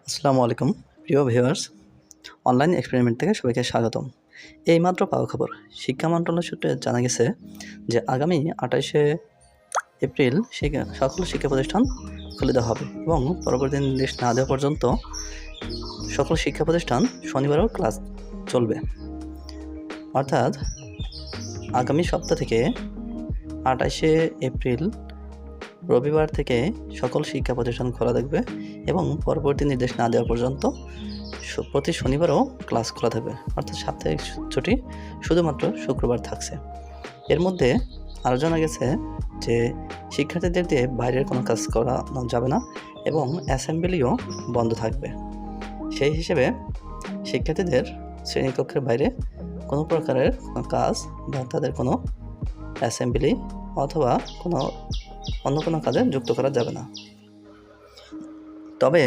আসসালামু আলাইকুম প্রিয় ভিউয়ার্স, অনলাইন এক্সপেরিমেন্ট থেকে সবাইকে স্বাগতম। এইমাত্র পাওয়া খবর, শিক্ষা মন্ত্রণালয় সূত্রে জানা গেছে যে আগামী 28শে এপ্রিল সকল শিক্ষা প্রতিষ্ঠান খুলে দেওয়া হবে এবং পরবর্তী নির্দেশ না দেওয়া পর্যন্ত সকল শিক্ষা প্রতিষ্ঠান শনিবারও ক্লাস চলবে। অর্থাৎ আগামী সপ্তাহ থেকে 28শে এপ্রিল রবিবার থেকে সকল শিক্ষা প্রতিষ্ঠান খোলা থাকবে এবং পরবর্তী নির্দেশ না দেওয়া পর্যন্ত প্রতি শনিবারও ক্লাস খোলা থাকবে। অর্থাৎ সাপ্তাহিক ছুটি শুধুমাত্র শুক্রবার থাকছে। এর মধ্যে আরও জানা গেছে যে শিক্ষার্থীদের দিয়ে বাইরের কোনো কাজ করানো যাবে না এবং অ্যাসেম্বলিও বন্ধ থাকবে। সেই হিসেবে শিক্ষার্থীদের শ্রেণীকক্ষের বাইরে কোনো প্রকারের কাজ বা তাদের কোনো অ্যাসেম্বলি অথবা অন্য কোনো কাজে যুক্ত করা যাবে না। তবে